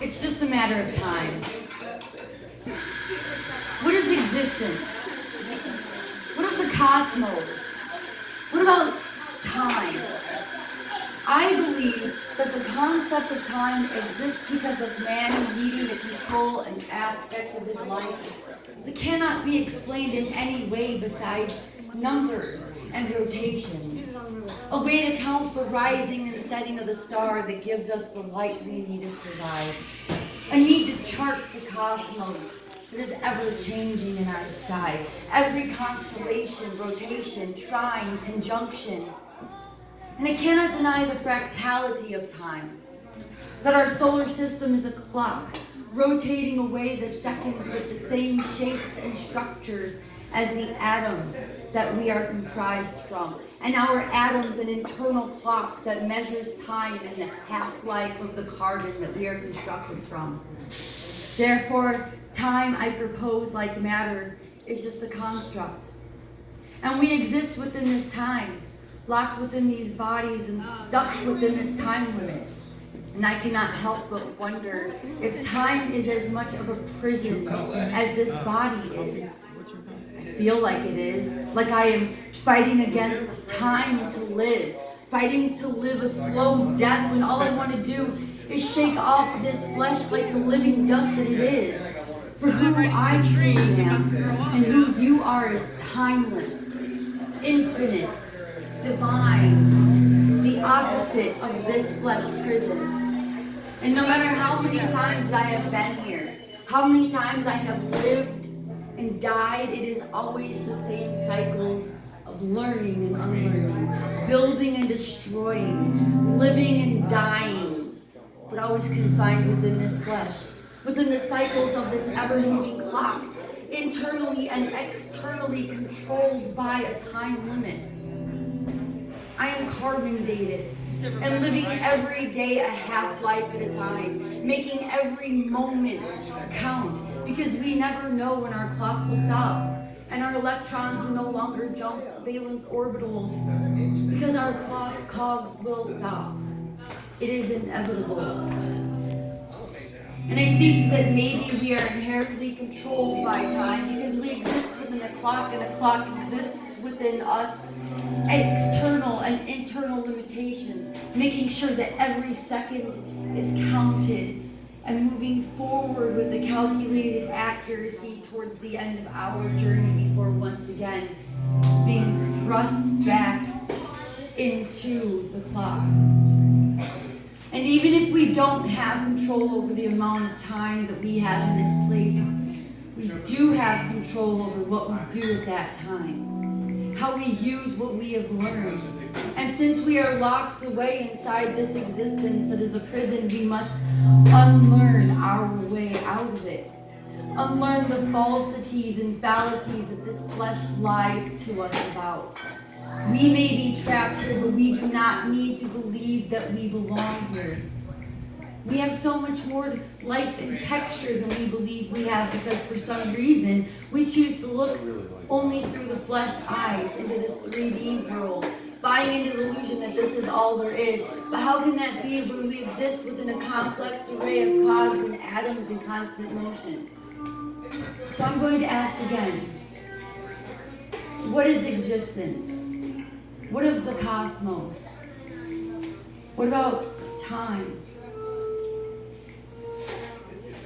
It's just a matter of time. What is existence? What of the cosmos? What about time? I believe that the concept of time exists because of man needing to control an aspect of his life that cannot be explained in any way besides numbers and rotations. A way to count the rising and setting of the star that gives us the light we need to survive. A need to chart the cosmos that is ever changing in our sky. Every constellation, rotation, trine, conjunction. And I cannot deny the fractality of time. That our solar system is a clock, rotating away the seconds with the same shapes and structures as the atoms that we are comprised from. And our atoms an internal clock that measures time and the half-life of the carbon that we are constructed from. Therefore, time, I propose, like matter, is just a construct. And we exist within this time, locked within these bodies and stuck within this time limit. And I cannot help but wonder if time is as much of a prison as this body is. I feel like it is, like I am fighting against time to live, fighting to live a slow death when all I want to do is shake off this flesh like the living dust that it is. For who I truly am and who you are is timeless, infinite, divine, the opposite of this flesh prison. And no matter how many times I have been here, how many times I have lived and died, it is always the same cycles of learning and unlearning, building and destroying, living and dying, but always confined within this flesh, within the cycles of this ever-moving clock, internally and externally controlled by a time limit. I am carbon dated and living every day a half-life at a time, making every moment count, because we never know when our clock will stop and our electrons will no longer jump valence orbitals because our cogs will stop. It is inevitable. And I think that maybe we are inherently controlled by time because we exist within a clock and a clock exists within us. External and internal limitations, making sure that every second is counted and moving forward with the calculated accuracy towards the end of our journey before once again being thrust back into the clock. And even if we don't have control over the amount of time that we have in this place, we do have control over what we do at that time, how we use what we have learned. And since we are locked away inside this existence that is a prison, we must unlearn our way out of it. Unlearn the falsities and fallacies that this flesh lies to us about. We may be trapped here, but we do not need to believe that we belong here. We have so much more life and texture than we believe we have because for some reason we choose to look only through the flesh eyes into this 3D world, buying into the illusion that this is all there is. But how can that be when we exist within a complex array of cogs and atoms in constant motion? So I'm going to ask again, what is existence? What is the cosmos? What about time?